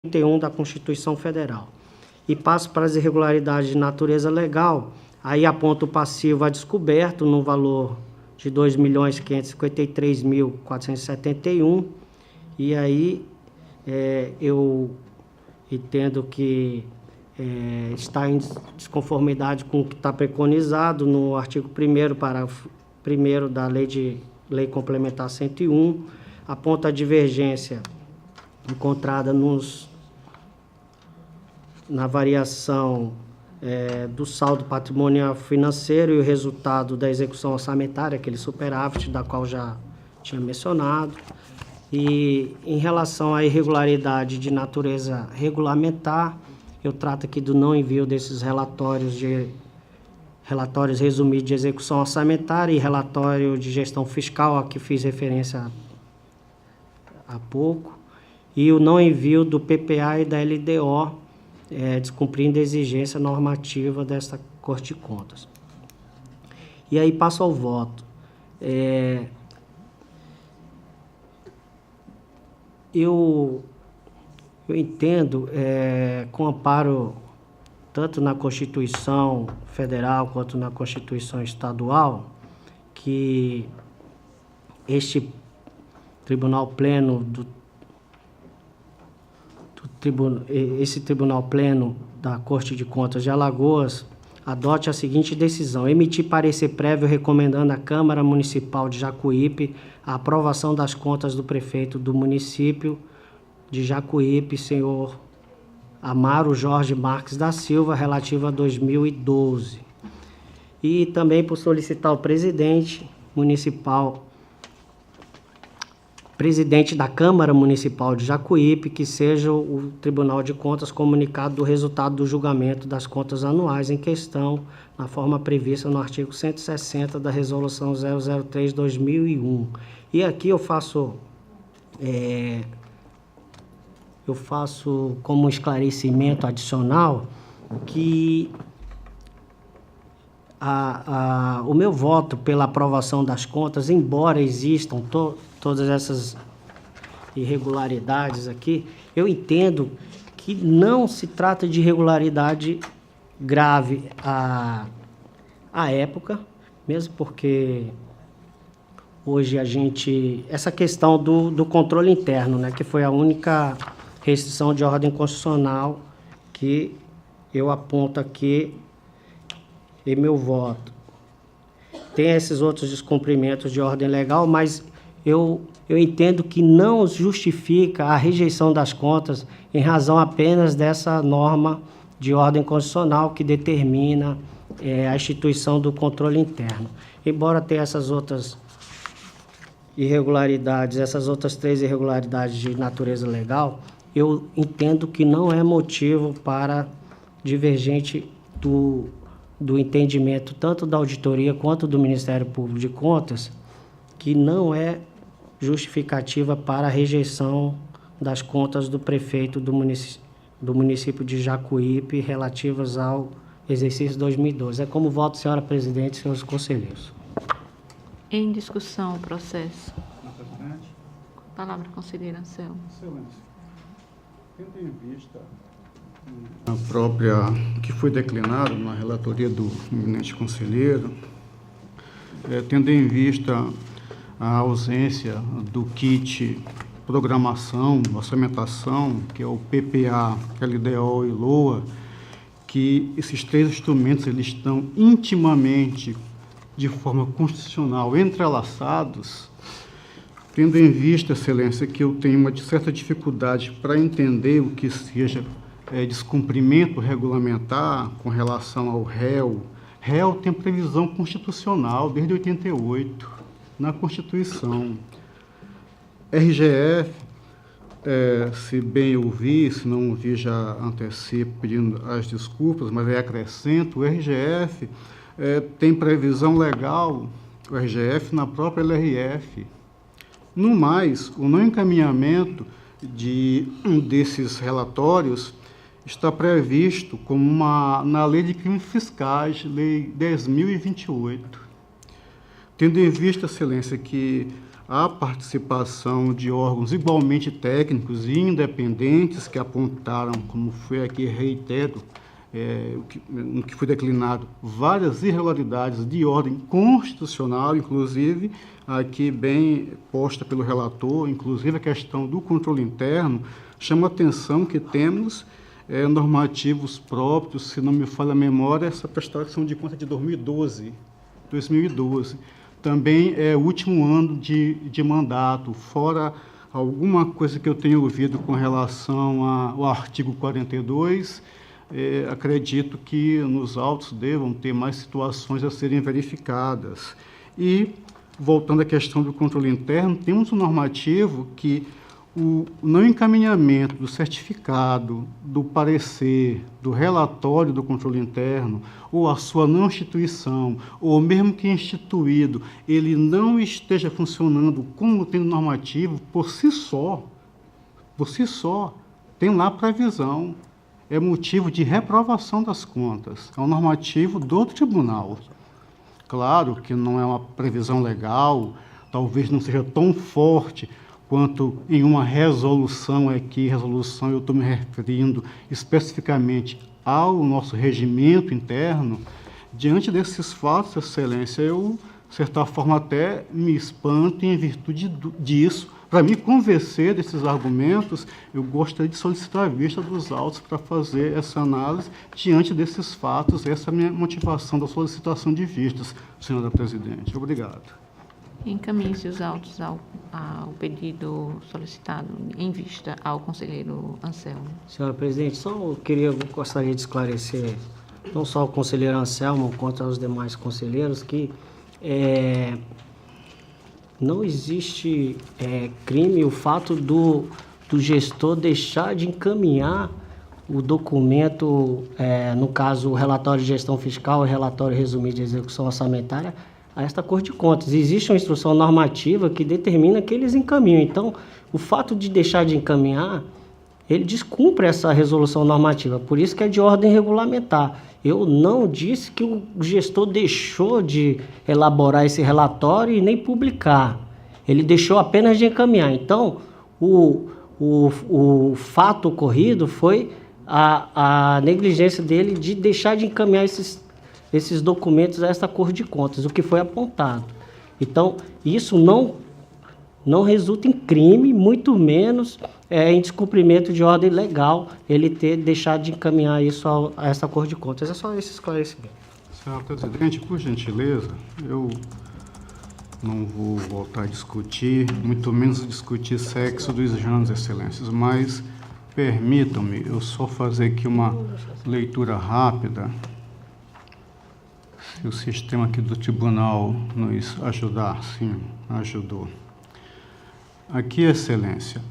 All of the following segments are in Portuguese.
31 da Constituição Federal. E passo para as irregularidades de natureza legal, aí aponta o passivo a descoberto no valor de R$ 2.553.471, e aí eu entendo que está em desconformidade com o que está preconizado no artigo 1º, parágrafo 1º da Lei Complementar 101, aponta a divergência encontrada na variação do saldo patrimonial financeiro e o resultado da execução orçamentária, aquele superávit da qual já tinha mencionado. E em relação à irregularidade de natureza regulamentar, eu trato aqui do não envio desses relatórios resumidos de execução orçamentária e relatório de gestão fiscal, a que fiz referência há pouco, e o não envio do PPA e da LDO, descumprindo a exigência normativa desta Corte de Contas. E aí passo ao voto. Eu entendo, com amparo tanto na Constituição Federal quanto na Constituição Estadual, que este Tribunal Pleno esse Tribunal Pleno da Corte de Contas de Alagoas adote a seguinte decisão: emitir parecer prévio recomendando à Câmara Municipal de Jacuípe a aprovação das contas do prefeito do município de Jacuípe, senhor Amaro Jorge Marques da Silva, relativa a 2012. E também por solicitar ao presidente da Câmara Municipal de Jacuípe, que seja o Tribunal de Contas comunicado do resultado do julgamento das contas anuais em questão, na forma prevista no artigo 160 da Resolução 003/2001. E aqui eu faço como esclarecimento adicional que o meu voto pela aprovação das contas, embora existam todas essas irregularidades aqui, eu entendo que não se trata de irregularidade grave à época, mesmo porque hoje essa questão do controle interno, né, que foi a única restrição de ordem constitucional que eu aponto aqui em meu voto. Tem esses outros descumprimentos de ordem legal, mas eu entendo que não justifica a rejeição das contas em razão apenas dessa norma de ordem constitucional que determina a instituição do controle interno. Embora tenha essas outras irregularidades, essas outras 3 irregularidades de natureza legal, eu entendo que não é motivo para divergente do entendimento tanto da auditoria quanto do Ministério Público de Contas, que não é justificativa para a rejeição das contas do prefeito do município de Jacuípe relativas ao exercício 2012. É como voto, senhora presidente e senhores conselheiros. Em discussão, o processo. Palavra, conselheira Anselmo. Excelência. Tendo em vista a própria que foi declinado na relatoria do eminente conselheiro, tendo em vista a ausência do kit programação, orçamentação, que é o PPA, LDO e LOA, que esses 3 instrumentos eles estão intimamente, de forma constitucional, entrelaçados, tendo em vista, excelência, que eu tenho uma certa dificuldade para entender o que seja descumprimento regulamentar com relação ao réu. Réu tem previsão constitucional desde 88, na Constituição. RGF, se bem ouvi, se não ouvi já antecipo pedindo as desculpas, mas acrescento, o RGF tem previsão legal, o RGF na própria LRF. No mais, o não encaminhamento desses relatórios está previsto como na Lei de Crimes Fiscais, Lei 10.028. Tendo em vista, excelência, que a participação de órgãos igualmente técnicos e independentes que apontaram, como foi aqui, reitero, no que foi declinado, várias irregularidades de ordem constitucional, inclusive, aqui bem posta pelo relator, inclusive a questão do controle interno, chama a atenção que temos normativos próprios, se não me falha a memória, essa prestação de conta de 2012. Também é o último ano de mandato, fora alguma coisa que eu tenho ouvido com relação ao artigo 42, acredito que nos autos devam ter mais situações a serem verificadas. E, voltando à questão do controle interno, temos um normativo que o não encaminhamento do certificado, do parecer, do relatório do controle interno, ou a sua não instituição, ou mesmo que instituído, ele não esteja funcionando como tem normativo, por si só, tem lá previsão, é motivo de reprovação das contas, é um normativo do tribunal. Claro que não é uma previsão legal, talvez não seja tão forte quanto em uma resolução aqui, resolução eu estou me referindo especificamente ao nosso regimento interno. Diante desses fatos, Excelência, eu, de certa forma, até me espanto em virtude disso. Para me convencer desses argumentos, eu gostaria de solicitar a vista dos autos para fazer essa análise diante desses fatos. Essa é a minha motivação da solicitação de vistas, senhora presidente. Obrigado. Encaminhe-se os autos ao pedido solicitado em vista ao conselheiro Anselmo. Senhora presidente, gostaria de esclarecer, não só o conselheiro Anselmo, quanto aos demais conselheiros, que não existe crime o fato do gestor deixar de encaminhar o documento, no caso, o relatório de gestão fiscal e relatório resumido de execução orçamentária, a esta Corte de Contas. Existe uma instrução normativa que determina que eles encaminham. Então, o fato de deixar de encaminhar, ele descumpre essa resolução normativa. Por isso que é de ordem regulamentar. Eu não disse que o gestor deixou de elaborar esse relatório e nem publicar. Ele deixou apenas de encaminhar. Então, o fato ocorrido foi a negligência dele de deixar de encaminhar esses documentos a esta Corte de Contas, o que foi apontado. Então, isso não resulta em crime, muito menos em descumprimento de ordem legal, ele ter deixado de encaminhar isso a essa Corte de Contas. É só esse esclarecimento. Senhor presidente, por gentileza, eu não vou voltar a discutir, muito menos discutir sexo dos exames, excelências, mas permitam-me eu só fazer aqui uma leitura rápida. Se o sistema aqui do tribunal nos ajudar, sim, ajudou. Aqui, excelência,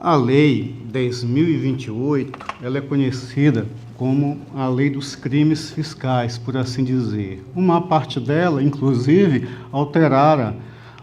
a lei 10.028, ela é conhecida como a lei dos crimes fiscais, por assim dizer. Uma parte dela, inclusive, alterara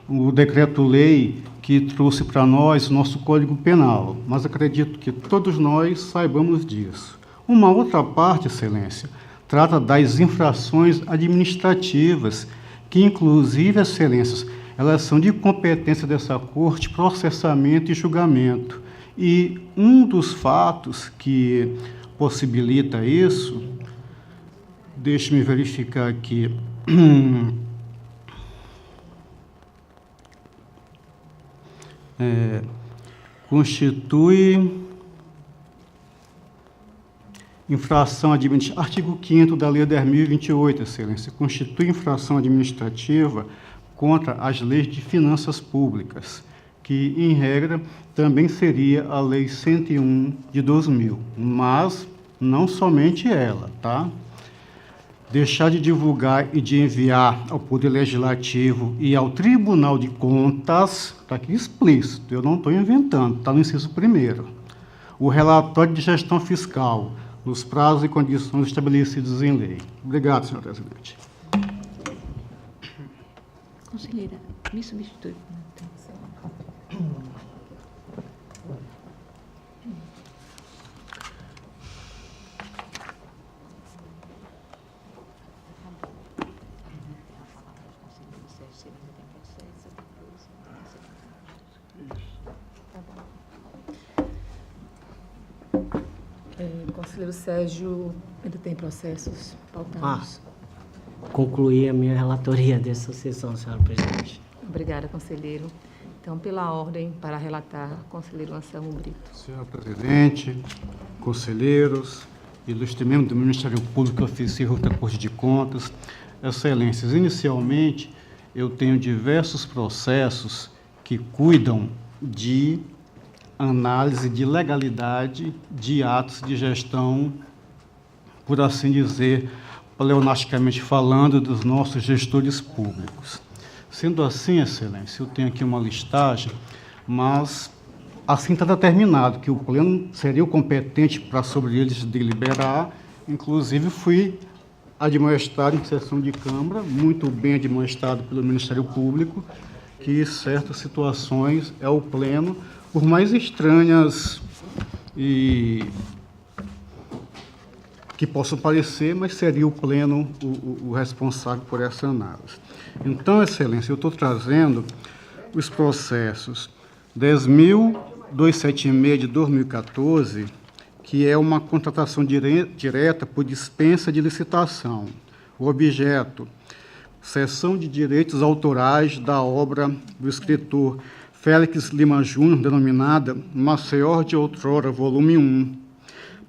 o decreto-lei que trouxe para nós o nosso Código Penal, mas acredito que todos nós saibamos disso. Uma outra parte, excelência, trata das infrações administrativas, que inclusive, excelências, elas são de competência dessa Corte, processamento e julgamento. E um dos fatos que possibilita isso, deixe-me verificar aqui, constitui infração administrativa, artigo 5º da Lei 10.028, excelência, constitui infração administrativa contra as leis de finanças públicas, que, em regra, também seria a Lei 101 de 2000, mas não somente ela, tá? Deixar de divulgar e de enviar ao Poder Legislativo e ao Tribunal de Contas, está aqui explícito, eu não estou inventando, está no inciso 1º, o relatório de gestão fiscal, nos prazos e condições estabelecidos em lei. Obrigado, senhor presidente. Conselheira, me substitui. Conselheiro Sérgio, ainda tem processos pautados? Concluí a minha relatoria dessa sessão, senhora presidente. Obrigada, conselheiro. Então, pela ordem, para relatar, conselheiro Anselmo Brito. Senhor presidente, conselheiros, ilustre membro do Ministério Público, oficial da Corte de Contas, excelências, inicialmente eu tenho diversos processos que cuidam de análise de legalidade de atos de gestão, por assim dizer, pleonasticamente falando, dos nossos gestores públicos. Sendo assim, excelência, eu tenho aqui uma listagem, mas assim está determinado que o pleno seria o competente para sobre eles deliberar. Inclusive, fui admoestado em sessão de Câmara, muito bem admoestado pelo Ministério Público, que certas situações é o pleno, por mais estranhas e que possam parecer, mas seria o pleno o responsável por essa análise. Então, excelência, eu estou trazendo os processos 10.276 de 2014, que é uma contratação direta por dispensa de licitação. O objeto, cessão de direitos autorais da obra do escritor Félix Lima Júnior, denominada Maceió de Outrora, volume 1,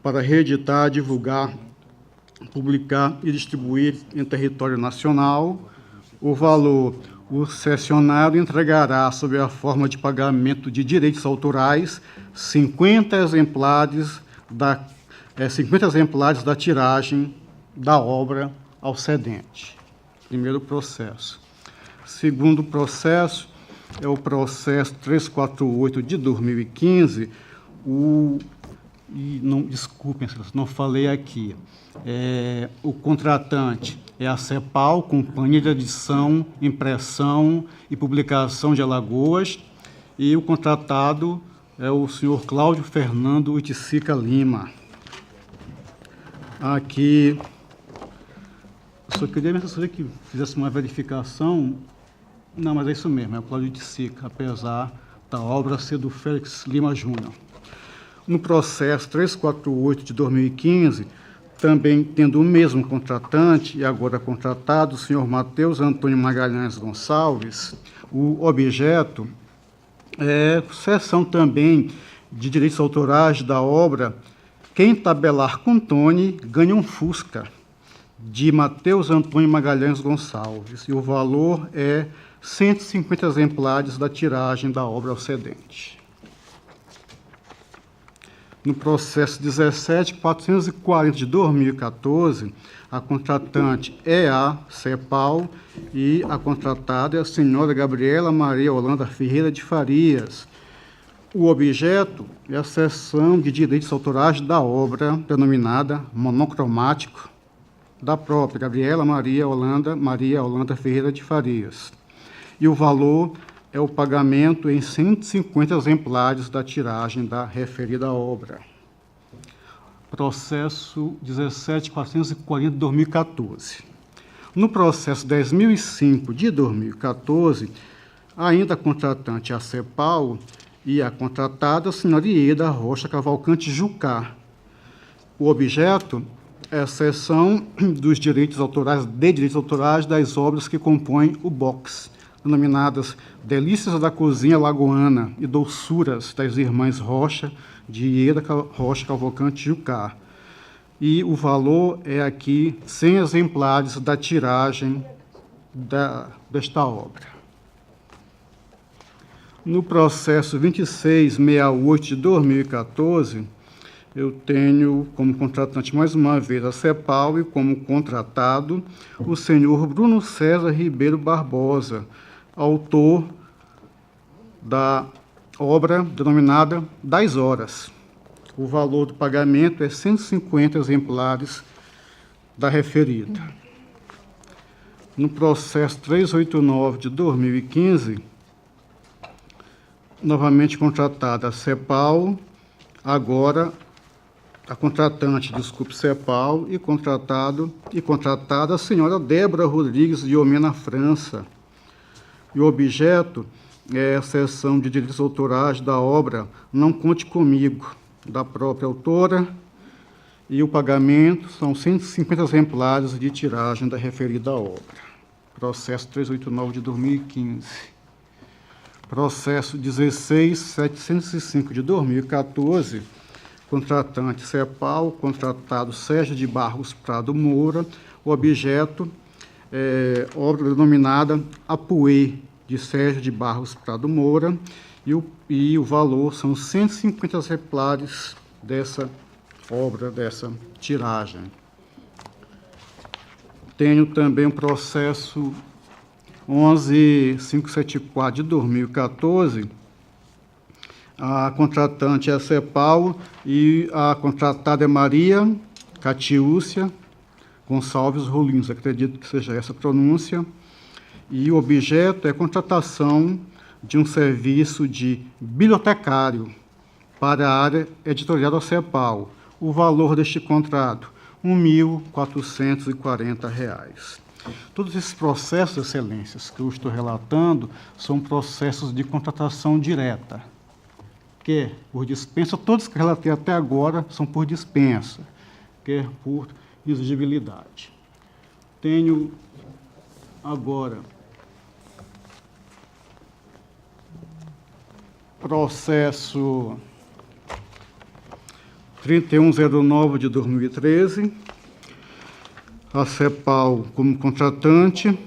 para reeditar, divulgar, publicar e distribuir em território nacional. O valor, o cessionário entregará, sob a forma de pagamento de direitos autorais, 50 exemplares da tiragem da obra ao cedente. Primeiro processo. Segundo processo é o processo 348 de 2015. Desculpem, não falei aqui. O contratante é a CEPAL, Companhia de Edição, Impressão e Publicação de Alagoas, e o contratado é o senhor Cláudio Fernando Uiticica Lima. Aqui, eu só queria que fizesse uma verificação. Não, mas é isso mesmo, é o Cláudio Uiticica, apesar da obra ser do Félix Lima Júnior. No processo 348 de 2015, também tendo o mesmo contratante e agora contratado, o senhor Matheus Antônio Magalhães Gonçalves, o objeto é cessão também de direitos autorais da obra Quem Tabelar com Tony ganha um Fusca, de Matheus Antônio Magalhães Gonçalves, e o valor é 150 exemplares da tiragem da obra ao cedente. No processo 17.440 de 2014, a contratante é a CEPAL e a contratada é a senhora Gabriela Maria Holanda Ferreira de Farias. O objeto é a cessão de direitos autorais da obra denominada Monocromático, da própria Gabriela Maria Holanda Ferreira de Farias. E o valor é o pagamento em 150 exemplares da tiragem da referida obra. Processo 17.440 de 2014. No processo 10.005 de 2014, ainda a contratante a CEPAL e a contratada a senhora Ieda Rocha Cavalcante Jucá. O objeto é a cessão dos direitos autorais das obras que compõem o box, denominadas Delícias da Cozinha Lagoana e Doçuras das Irmãs Rocha, de Ieda Rocha Cavalcante Jucá. E o valor é aqui 100 exemplares da tiragem desta obra. No processo 2668 de 2014, eu tenho como contratante, mais uma vez, a CEPAL e como contratado o senhor Bruno César Ribeiro Barbosa, autor da obra denominada Das Horas. O valor do pagamento é 150 exemplares da referida. No processo 389 de 2015, novamente contratada a CEPAL, agora a contratante, CEPAL, e contratada a senhora Débora Rodrigues de Omena, França. E o objeto é a cessão de direitos autorais da obra Não Conte Comigo, da própria autora, e o pagamento são 150 exemplares de tiragem da referida obra. Processo 389 de 2015. Processo 16705 de 2014, contratante CEPAL, contratado Sérgio de Barros Prado Moura, o objeto obra denominada Apuê, de Sérgio de Barros Prado Moura, e o valor são 150 exemplares dessa obra, dessa tiragem. Tenho também um processo 11574 de 2014, a contratante é a CEPAL e a contratada é Maria Catiúcia Gonçalves Rolins, acredito que seja essa a pronúncia, e o objeto é a contratação de um serviço de bibliotecário para a área editorial da CEPAL. O valor deste contrato, R$ 1.440. Todos esses processos, excelências, que eu estou relatando, são processos de contratação direta, que é por dispensa. Todos que relatei até agora são por dispensa, que é por exigibilidade. Tenho agora processo 3109 de 2013, a CEPAL como contratante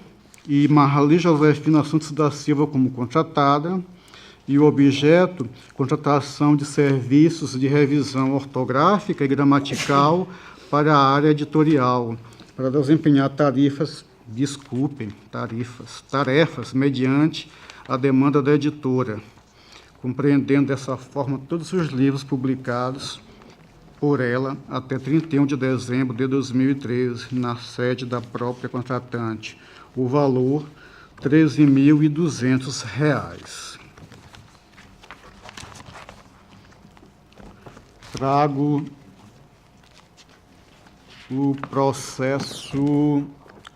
e Marli Josefina Santos da Silva como contratada, e o objeto, contratação de serviços de revisão ortográfica e gramatical para a área editorial, para desempenhar tarefas mediante a demanda da editora, compreendendo dessa forma todos os livros publicados por ela até 31 de dezembro de 2013, na sede da própria contratante. O valor, R$ 13.200. Trago o processo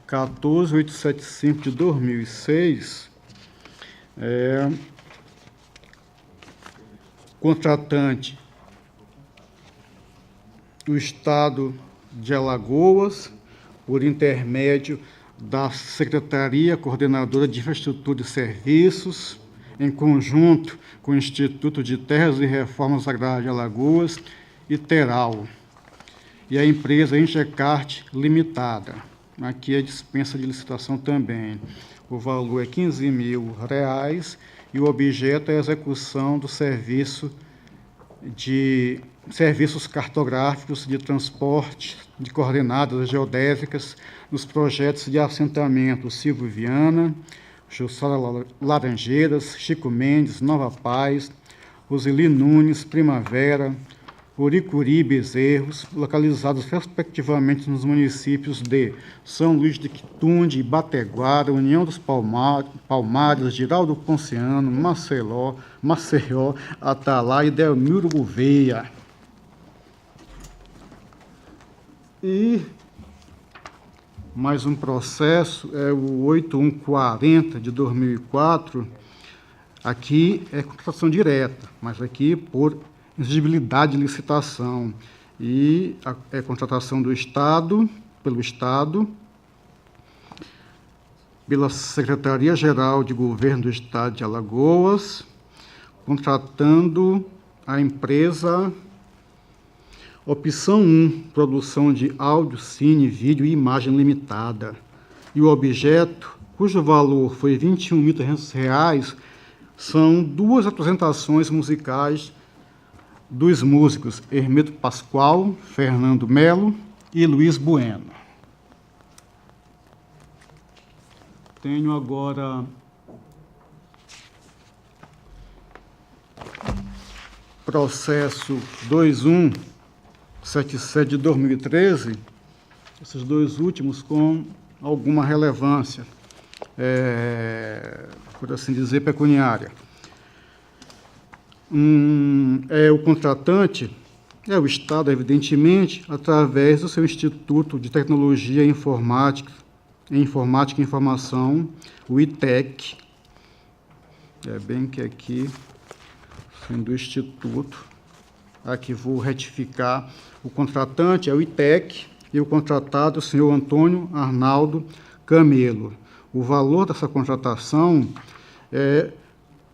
14875 de 2006, contratante do Estado de Alagoas, por intermédio da Secretaria Coordenadora de Infraestrutura e Serviços, em conjunto com o Instituto de Terras e Reformas Agrárias de Alagoas e Teral, e a empresa Ingecart Limitada. Aqui é dispensa de licitação também. O valor é R$ 15.000 e o objeto é a execução do serviço de serviços cartográficos de transporte de coordenadas geodésicas nos projetos de assentamento Silvio Viana, Jussara Laranjeiras, Chico Mendes, Nova Paz, Roseli Nunes, Primavera, Uricuri e Bezerros, localizados respectivamente nos municípios de São Luís de Quitunde, Bateguara, União dos Palmares, Giraldo Ponciano, Maceió, Atalaia e Delmiro Gouveia. E mais um processo, é o 8140 de 2004, aqui é contratação direta, mas aqui por exigibilidade de licitação, e é contratação do Estado, pela Secretaria-Geral de Governo do Estado de Alagoas, contratando a empresa Opção 1, produção de áudio, cine, vídeo e imagem limitada. E o objeto, cujo valor foi R$ 21.300, são duas apresentações musicais dos músicos Hermeto Pascoal, Fernando Melo e Luiz Bueno. Tenho agora processo 2177 de 2013, esses dois últimos com alguma relevância, por assim dizer, pecuniária. O contratante é o Estado, evidentemente, através do seu Instituto de Tecnologia e Informática e Informação, o ITEC. É bem que aqui, sendo o Instituto, aqui vou retificar, o contratante é o ITEC e o contratado é o senhor Antônio Arnaldo Camelo. O valor dessa contratação é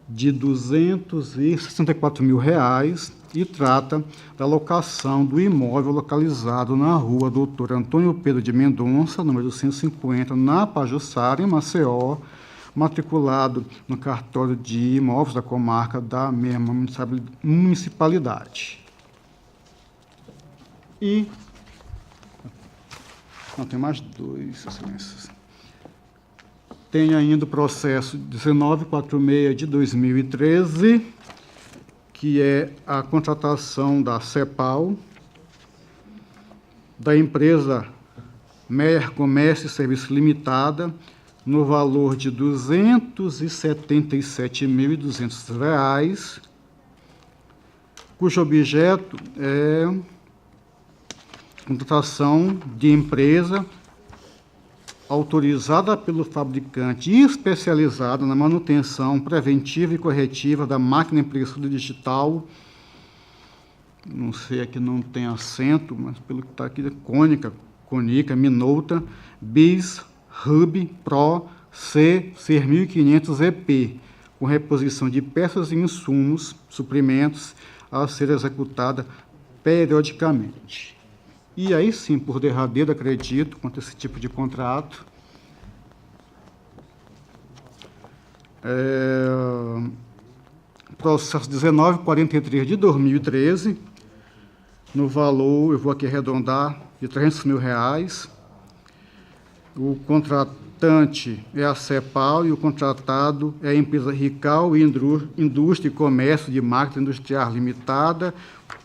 de R$ 264 mil e trata da locação do imóvel localizado na rua Doutor Antônio Pedro de Mendonça, número 250, na Pajuçara, em Maceió, matriculado no cartório de imóveis da comarca da mesma municipalidade. E não, tem mais dois, excelências. Tem ainda o processo 1946 de 2013, que é a contratação da CEPAL, da empresa Meyer Comércio e Serviço Limitada, no valor de R$ 277.200, cujo objeto é contratação de empresa autorizada pelo fabricante e especializada na manutenção preventiva e corretiva da máquina impressora digital, não sei, aqui não tem acento, mas pelo que está aqui, Konica, Minolta, BIS, Hub Pro C 6500 EP, com reposição de peças e insumos, suprimentos, a ser executada periodicamente. E aí sim, por derradeiro, acredito, quanto a esse tipo de contrato, processo 1943 de 2013, no valor, eu vou aqui arredondar, de R$ 300 mil. O contratante é a CEPAL e o contratado é a empresa Rical Indústria e Comércio de Máquina Industrial Limitada.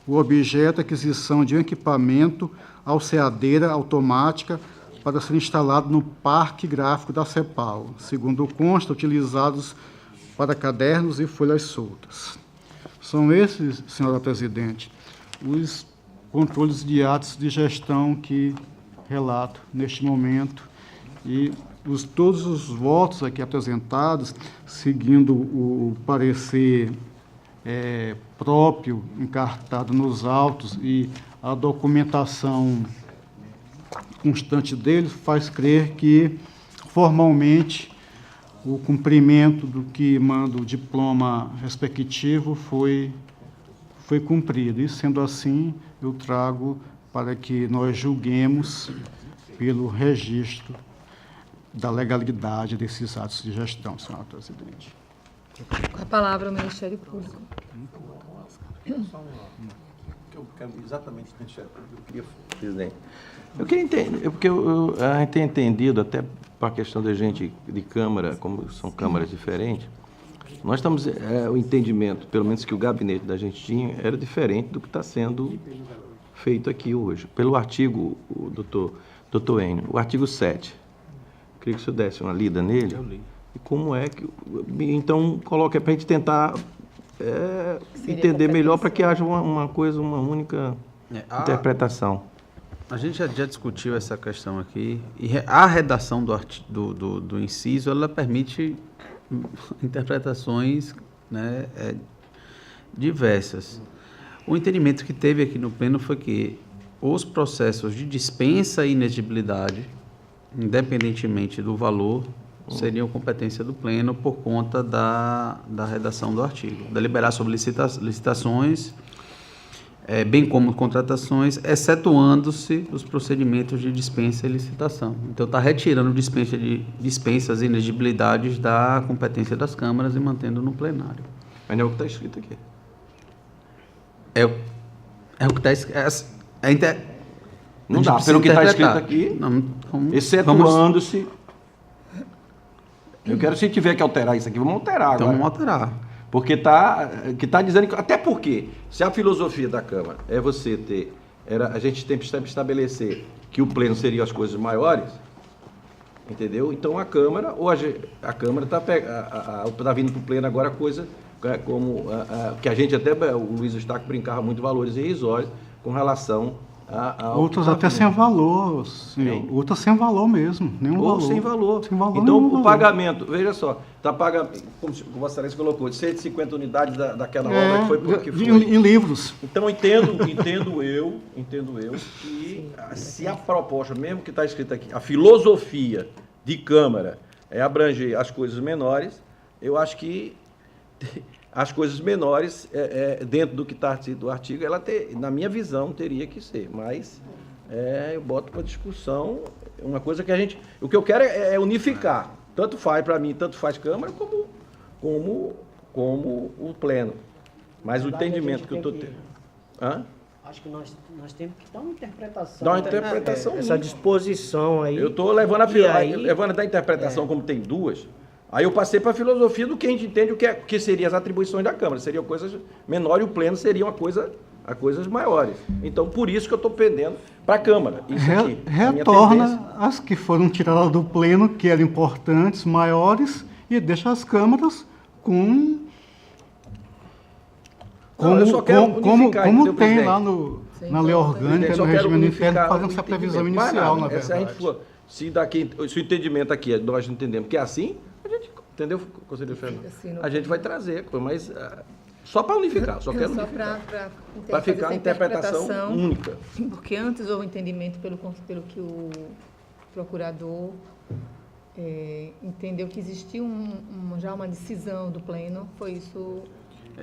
O objeto é aquisição de um equipamento alceadeira automática para ser instalado no parque gráfico da CEPAL, segundo consta, utilizados para cadernos e folhas soltas. São esses, senhora presidente, os controles de atos de gestão que relato neste momento, e todos os votos aqui apresentados, seguindo o parecer próprio, encartado nos autos, e a documentação constante deles, faz crer que, formalmente, o cumprimento do que manda o diploma respectivo foi cumprido. E, sendo assim, eu trago para que nós julguemos pelo registro da legalidade desses atos de gestão, senhora presidente. Com a palavra, o Ministério Público. Exatamente, presidente. Eu queria entender, porque a gente tem entendido, até para a questão da gente de Câmara, como são câmaras diferentes, nós estamos, o entendimento, pelo menos que o gabinete da gente tinha, era diferente do que está sendo feito aqui hoje. Pelo artigo, o doutor Enio, o artigo 7. Queria que o senhor desse uma lida nele. Eu li. E como é que... Então, coloca para a gente tentar entender melhor, para que haja uma coisa, uma única interpretação. A gente já discutiu essa questão aqui, e a redação do inciso, ela permite interpretações, né, diversas. O entendimento que teve aqui no pleno foi que os processos de dispensa e inexigibilidade, independentemente do valor, seriam competência do pleno por conta da redação do artigo. Deliberar sobre licitações, bem como contratações, excetuando-se os procedimentos de dispensa e licitação. Então, está retirando dispensas e inexigibilidades da competência das câmaras e mantendo no plenário. Mas não é o que está escrito aqui. É o que está escrito. Não dá, pelo que está escrito aqui, excetuando-se... Eu quero, se tiver que alterar isso aqui, vamos alterar então agora. Vamos alterar. Porque está dizendo que... Até porque, se a filosofia da Câmara é você ter... a gente tem que estabelecer que o pleno seria as coisas maiores, entendeu? Então a Câmara, hoje, a Câmara está vindo para o pleno agora coisa como... que a gente até... O Luiz Eustáquio brincava muito valores irrisórios com relação Outras até sem valor, senhor. Hein? Outras sem valor mesmo, nenhum Ou valor. sem valor. Sem valor, Então, nenhum o valor. pagamento, veja só, está pagando, como Vossa Excelência colocou, de 150 unidades daquela obra que foi porque foi. Em livros. Então, entendo eu que se a proposta, mesmo que está escrito aqui, a filosofia de Câmara é abranger as coisas menores, eu acho que as coisas menores, dentro do que está do artigo, na minha visão, teria que ser, mas eu boto para discussão uma coisa que o que eu quero é unificar, tanto faz para mim, tanto faz Câmara, como o Pleno, mas o verdade, entendimento a que eu gente estou tem tendo... Hã? Acho que nós temos que dar uma interpretação. Dá uma interpretação Essa disposição aí. Eu estou levando E da interpretação como tem duas. Aí eu passei para a filosofia do que a gente entende o que seriam as atribuições da Câmara. Seriam coisas menores e o Pleno seria a coisas maiores. Então, por isso que eu estou pendendo para a Câmara. Isso aqui, a minha tendência. Retorna as que foram tiradas do pleno, que eram importantes, maiores, e deixa as câmaras com... Não, eu só quero unificar, como entendeu, tem presidente? lá Sim, na lei então, orgânica, Só no quero regimento interno, unificar fazendo o essa previsão entendimento. Mas inicial, nada, na verdade. se a gente for, se o entendimento aqui, nós entendemos que é assim, a gente, entendeu, conselheiro Fernando? assim, no- A gente vai trazer, mas só para unificar, só quero unificar. Para ficar uma interpretação única. Porque antes houve entendimento pelo que o procurador entendeu que existia já uma decisão do Pleno, foi isso.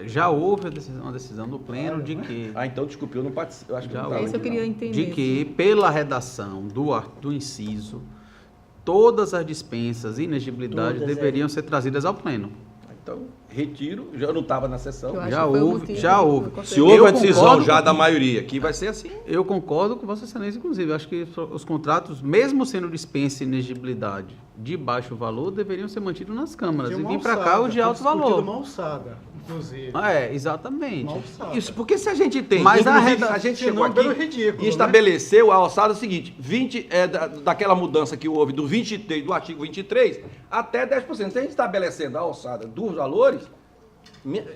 Já houve uma decisão do Pleno de que... Então, desculpe, eu não participo. Eu acho que Já não houve. estava É isso que eu aqui, queria não. entender. De que, pela redação do inciso, todas as dispensas e inexigibilidades Todas, deveriam ser trazidas ao Pleno. Então, retiro, já não estava na sessão. Eu acho Já que foi o houve, motivo já que o houve. conselheiro- Se houve Eu a decisão concordo já com- da maioria, que vai ser assim. Eu concordo com Vossa Excelência, inclusive. Eu acho que os contratos, mesmo sendo dispensa e inexigibilidade de baixo valor, deveriam ser mantidos nas câmaras. E vir para cá os de alto valor. Uma alçada, inclusive. Exatamente. Isso, porque se a gente tem, Mas inclusive, a gente chegou senão aqui é ridículo, e estabeleceu a alçada seguinte, 20 daquela mudança que houve do 23, do artigo 23 até 10%. Se a gente estabelecendo a alçada dos valores,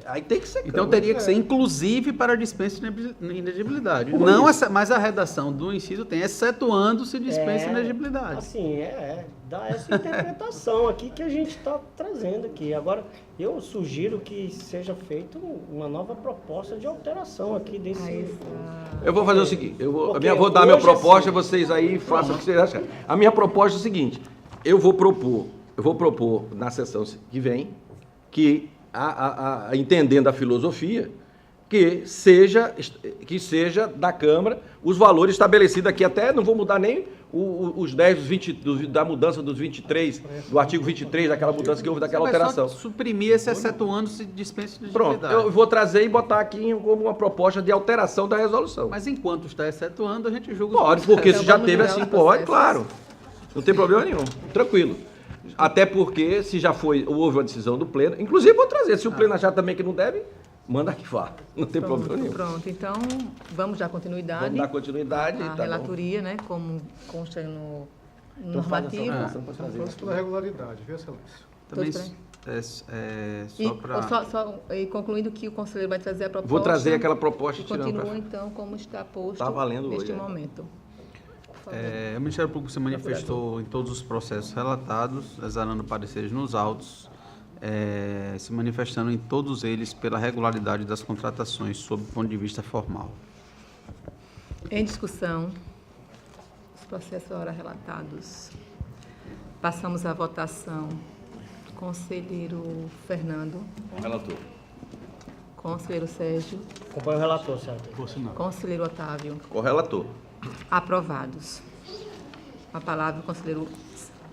aí tem que ser Então Câmara. teria que ser inclusive para dispensa e inexigibilidade. Não mas a redação do inciso tem, excetuando-se dispensa e inexigibilidade. Assim, dá essa interpretação aqui que a gente está trazendo aqui. Agora, eu sugiro que seja feita uma nova proposta de alteração aqui desse... Eu vou fazer o seguinte, vou Porque dar a minha hoje, proposta, assim, vocês aí façam o que vocês acham. A minha proposta é o seguinte, eu vou propor na sessão que vem, que, entendendo a filosofia, que seja da Câmara os valores estabelecidos aqui, até não vou mudar nem os 10, os 20, da mudança dos 23, do artigo 23, daquela mudança que houve, daquela alteração. Só suprimir esse excetuando-se dispensa e Pronto, inexigibilidade. eu vou trazer e botar aqui como uma proposta de alteração da resolução. Mas enquanto está excetuando, a gente julga os Pode, processos. porque se já vamos teve julgar assim, os pode, processos. claro. Não tem problema nenhum, tranquilo. Até porque, se já houve uma decisão do Pleno, inclusive vou trazer, se o Pleno achar também que não deve, manda arquivar, não tem problema nenhum. Pronto, então vamos dar continuidade. Vamos dar continuidade, à tá bom. relatoria, né, como consta no normativo. Todos pela regularidade, viu, excelência? Também Todos só para... E concluindo que o conselheiro vai trazer a proposta. Vou trazer aquela proposta E tirando continua, pra- então, como está posto Tá valendo neste hoje, momento. Por favor. O Ministério Público se manifestou em todos os processos relatados, exarando pareceres nos autos, se manifestando em todos eles pela regularidade das contratações sob o ponto de vista formal. Em discussão, os processos ora relatados. Passamos à votação. Conselheiro Fernando. Relator. Conselheiro Sérgio. Acompanha o relator, certo? Conselheiro Otávio. Correlator. Aprovados. A palavra, o conselheiro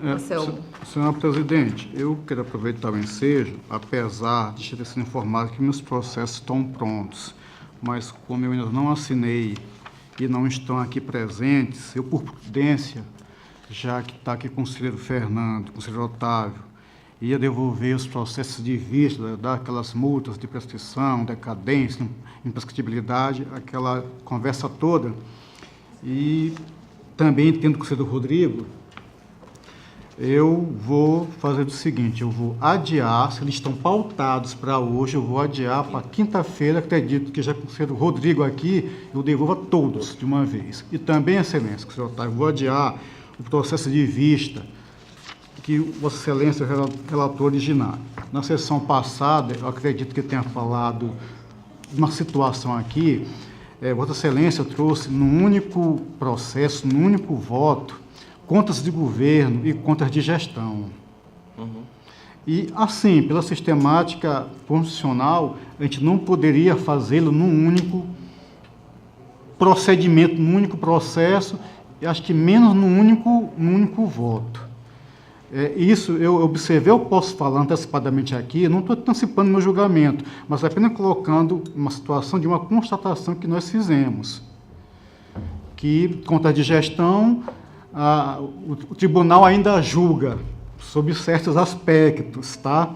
Anselmo. Senhora Presidente, eu quero aproveitar o ensejo, apesar de ter sido informado que meus processos estão prontos, mas como eu ainda não assinei e não estão aqui presentes, eu, por prudência, já que está aqui o conselheiro Fernando, o conselheiro Otávio, ia devolver os processos de vista, dar aquelas multas de prescrição, decadência, imprescritibilidade, aquela conversa toda. E também entendo com o conselheiro Rodrigo, eu vou fazer o seguinte, eu vou adiar, se eles estão pautados para hoje, eu vou adiar para quinta-feira, acredito que já com o senhor Rodrigo aqui, eu devolvo a todos de uma vez. E também, Excelência, senhor Otávio, eu vou adiar o processo de vista que Vossa Excelência relatou originário. Na sessão passada, eu acredito que tenha falado de uma situação aqui, Vossa Excelência trouxe num único processo, num único voto, contas de governo e contas de gestão. E, assim, pela sistemática constitucional, a gente não poderia fazê-lo num único procedimento, num único processo, e acho que menos num único voto. Isso eu observei, eu posso falar antecipadamente aqui, não estou antecipando meu julgamento, mas apenas colocando uma situação de uma constatação que nós fizemos. Que contas de gestão, o tribunal ainda julga sobre certos aspectos, tá?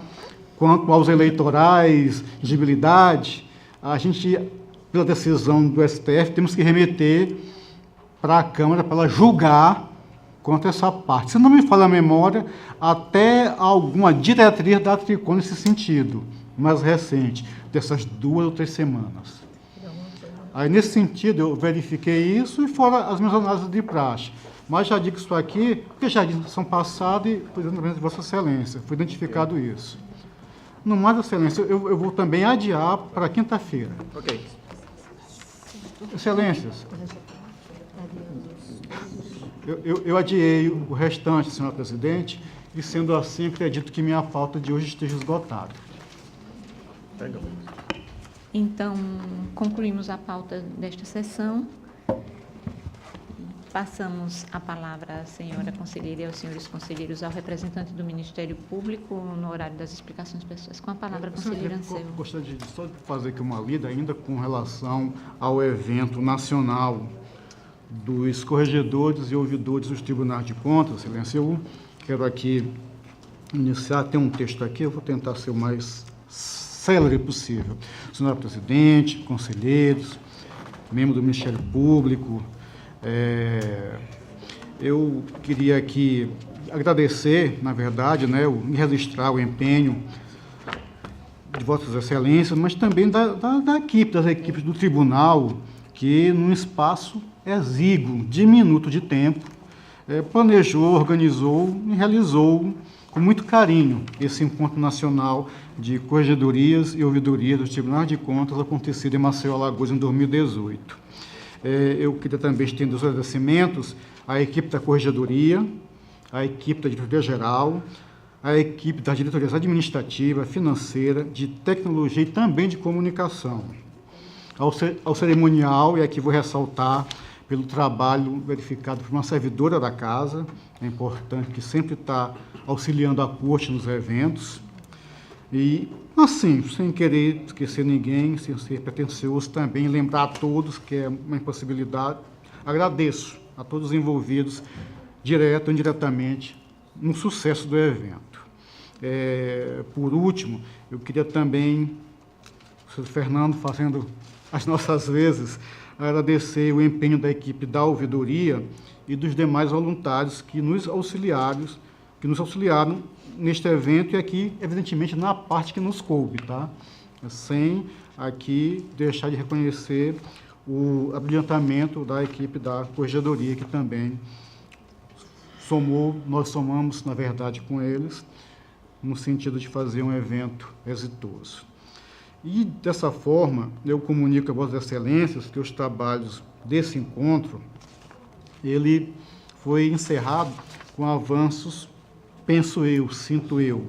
Quanto aos eleitorais, elegibilidade, a gente, pela decisão do STF, temos que remeter para a Câmara para ela julgar quanto a essa parte. Se não me falha a memória, até alguma diretriz da Tricom nesse sentido, mais recente, dessas 2 ou 3 semanas. Aí, nesse sentido, eu verifiquei isso e fora as minhas análises de praxe. Mas já digo isso aqui, porque já disse na sessão passada e, por exemplo, de Vossa Excelência, foi identificado isso. No mais, Excelência, eu vou também adiar para quinta-feira. Ok. Excelências, eu adiei o restante, senhor presidente, e sendo assim, acredito que minha pauta de hoje esteja esgotada. Então, concluímos a pauta desta sessão. Passamos a palavra à senhora conselheira e aos senhores conselheiros, ao representante do Ministério Público, no horário das explicações pessoais. Com a palavra, conselheira Anceu. Gostaria de só fazer aqui uma lida ainda com relação ao evento nacional dos corregedores e ouvidores dos tribunais de contas, Excelência. Eu quero aqui iniciar, tem um texto aqui, eu vou tentar ser o mais célere possível. Senhora Presidente, conselheiros, membro do Ministério Público, eu queria aqui agradecer, na verdade, e registrar o empenho de Vossas Excelências, mas também das equipes do tribunal, que num espaço exíguo, diminuto de tempo, planejou, organizou e realizou com muito carinho esse encontro nacional de corregedorias e ouvidorias dos tribunais de contas acontecido em Maceió, Alagoas, em 2018. Eu queria também estender os agradecimentos à equipe da Corregedoria, à equipe da Diretoria Geral, à equipe das diretorias administrativa, financeira, de tecnologia e também de comunicação. Ao cerimonial, e aqui vou ressaltar pelo trabalho verificado por uma servidora da casa, é importante, que sempre está auxiliando a corte nos eventos. E, assim, sem querer esquecer ninguém, sem ser pretensioso também, lembrar a todos que é uma impossibilidade, agradeço a todos os envolvidos, direto ou indiretamente, no sucesso do evento. Por último, eu queria também, o senhor Fernando, fazendo as nossas vezes, agradecer o empenho da equipe da ouvidoria e dos demais voluntários que nos auxiliaram neste evento e aqui, evidentemente, na parte que nos coube, tá? Sem aqui deixar de reconhecer o abrilhantamento da equipe da Corregedoria, que também nós somamos, na verdade, com eles, no sentido de fazer um evento exitoso. E, dessa forma, eu comunico a Vossas Excelências que os trabalhos desse encontro, ele foi encerrado com avanços, penso eu, sinto eu,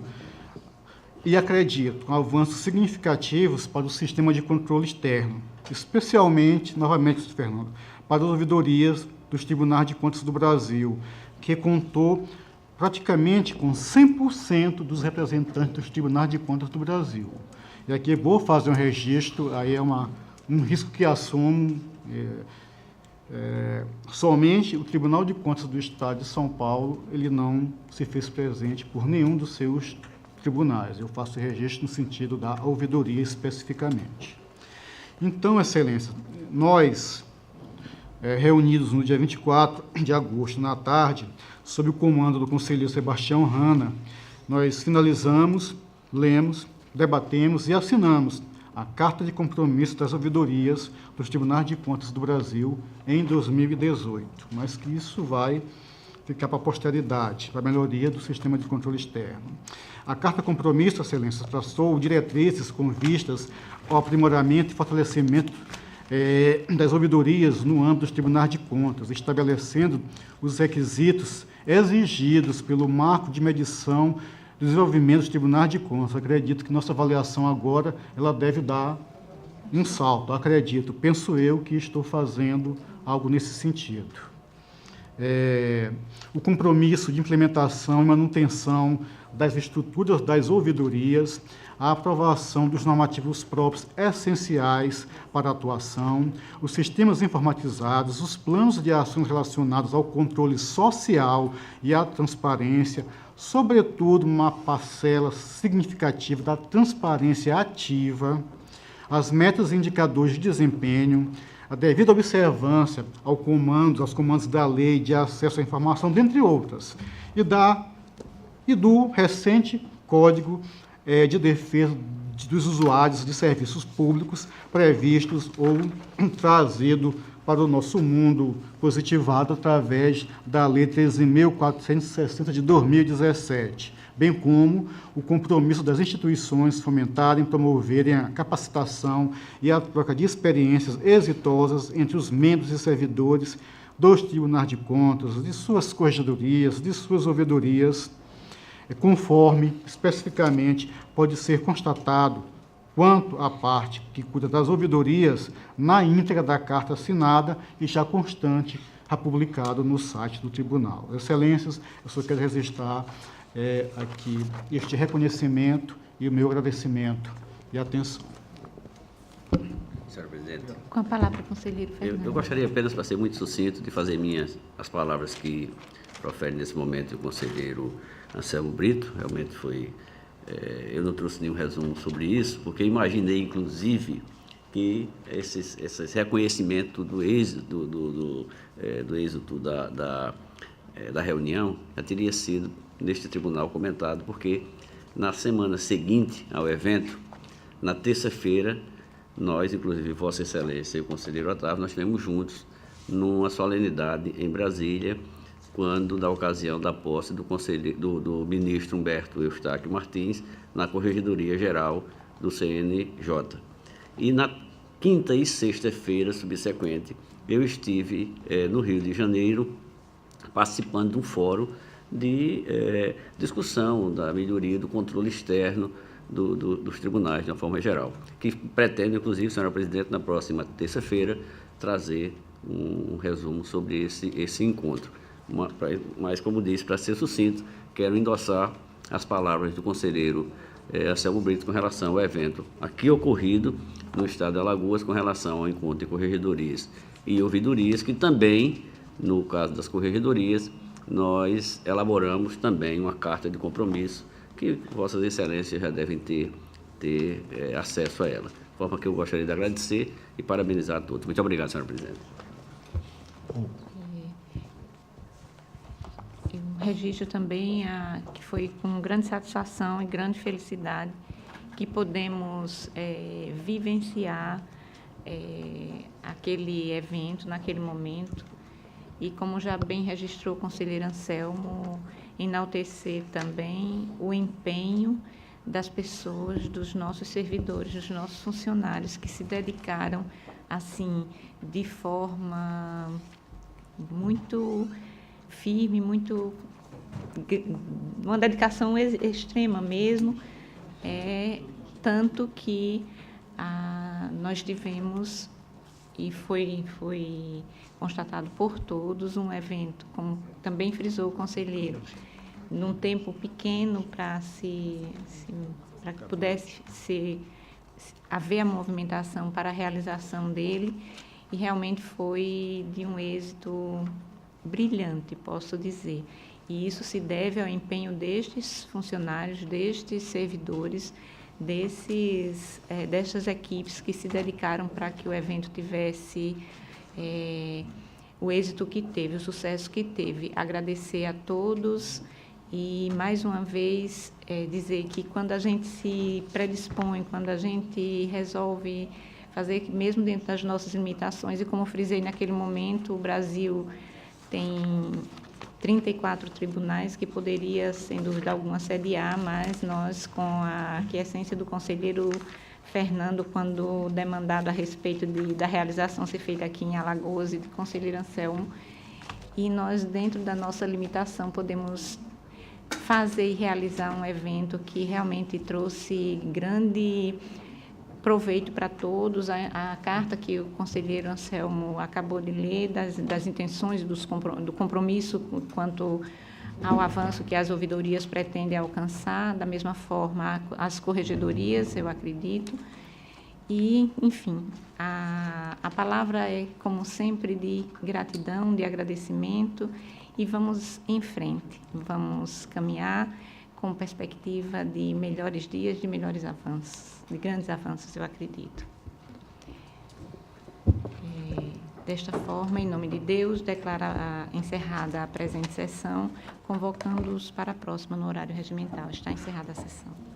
e acredito, com avanços significativos para o sistema de controle externo, especialmente, novamente, Fernando, para as ouvidorias dos Tribunais de Contas do Brasil, que contou praticamente com 100% dos representantes dos Tribunais de Contas do Brasil. E aqui vou fazer um registro, aí é um risco que assumo. Somente o Tribunal de Contas do Estado de São Paulo, ele não se fez presente por nenhum dos seus tribunais. Eu faço registro no sentido da ouvidoria especificamente. Então, Excelência, nós, reunidos no dia 24 de agosto, na tarde, sob o comando do conselheiro Sebastião Rana, nós finalizamos, lemos, debatemos e assinamos a Carta de Compromisso das Ouvidorias dos Tribunais de Contas do Brasil em 2018, mas que isso vai ficar para a posteridade, para a melhoria do sistema de controle externo. A Carta Compromisso, Excelência, traçou diretrizes com vistas ao aprimoramento e fortalecimento das ouvidorias no âmbito dos tribunais de contas, estabelecendo os requisitos exigidos pelo marco de medição do desenvolvimento dos tribunais de contas. Acredito que nossa avaliação agora ela deve dar um salto. Acredito, penso eu que estou fazendo algo nesse sentido. O compromisso de implementação e manutenção das estruturas das ouvidorias, a aprovação dos normativos próprios essenciais para a atuação, os sistemas informatizados, os planos de ações relacionados ao controle social e à transparência, sobretudo uma parcela significativa da transparência ativa, as metas e indicadores de desempenho, a devida observância aos comandos da lei de acesso à informação, dentre outras, e do recente Código de Defesa dos Usuários de Serviços Públicos, previstos ou trazido para o nosso mundo positivado através da Lei 13.460 de 2017, bem como o compromisso das instituições fomentarem e promoverem a capacitação e a troca de experiências exitosas entre os membros e servidores dos tribunais de contas, de suas corregedorias, de suas ouvidorias, conforme, especificamente, pode ser constatado quanto à parte que cuida das ouvidorias na íntegra da carta assinada e já constante, publicado no site do tribunal. Excelências, eu só quero registrar aqui este reconhecimento e o meu agradecimento e atenção. Senhor presidente, Com a palavra, conselheiro Fernando. eu gostaria apenas, para ser muito sucinto, de fazer minhas as palavras que profere nesse momento o conselheiro Anselmo Brito. Realmente foi... eu não trouxe nenhum resumo sobre isso, porque imaginei, inclusive, que esse reconhecimento do êxito, do êxito da reunião já teria sido neste tribunal comentado, porque na semana seguinte ao evento, na terça-feira, nós, inclusive Vossa Excelência e o conselheiro Otávio, nós estivemos juntos numa solenidade em Brasília, quando, na ocasião da posse do ministro Humberto Eustáquio Martins, na Corregedoria Geral do CNJ. E na quinta e sexta-feira subsequente, eu estive no Rio de Janeiro, participando de um fórum de discussão da melhoria do controle externo dos tribunais, de uma forma geral, que pretende, inclusive, senhora presidente, na próxima terça-feira, trazer um resumo sobre esse encontro. Mas, como disse, para ser sucinto, quero endossar as palavras do conselheiro Anselmo Brito com relação ao evento aqui ocorrido no estado de Alagoas, com relação ao encontro de corregedorias e ouvidorias, que também, no caso das corregedorias, nós elaboramos também uma carta de compromisso, que Vossas Excelências já devem ter acesso a ela. De forma que eu gostaria de agradecer e parabenizar a todos. Muito obrigado, senhora presidente. Eu registro também que foi com grande satisfação e grande felicidade que podemos vivenciar aquele evento, naquele momento. E, como já bem registrou o conselheiro Anselmo, enaltecer também o empenho das pessoas, dos nossos servidores, dos nossos funcionários, que se dedicaram, assim, de forma muito firme, uma dedicação extrema mesmo, tanto que nós tivemos, e foi constatado por todos, um evento, como também frisou o conselheiro, num tempo pequeno para que pudesse haver a movimentação para a realização dele, e realmente foi de um êxito brilhante, posso dizer. E isso se deve ao empenho destes funcionários, destes servidores, dessas equipes que se dedicaram para que o evento tivesse o êxito que teve, o sucesso que teve. Agradecer a todos e, mais uma vez, dizer que quando a gente se predispõe, quando a gente resolve fazer, mesmo dentro das nossas limitações, e como frisei naquele momento, o Brasil tem 34 tribunais que poderia, sem dúvida alguma, sediar, mas nós, com a aquiescência do conselheiro Fernando, quando demandado a respeito da realização ser feita aqui em Alagoas, e do conselheiro Anselmo, e nós, dentro da nossa limitação, podemos fazer e realizar um evento que realmente trouxe grande proveito para todos. A carta que o conselheiro Anselmo acabou de ler, das intenções, do compromisso quanto ao avanço que as ouvidorias pretendem alcançar, da mesma forma as corregedorias, eu acredito. E, enfim, a palavra é, como sempre, de gratidão, de agradecimento, e vamos em frente, vamos caminhar com perspectiva de melhores dias, de melhores avanços, de grandes avanços, eu acredito. Desta forma, em nome de Deus, declaro encerrada a presente sessão, convocando-os para a próxima no horário regimental. Está encerrada a sessão.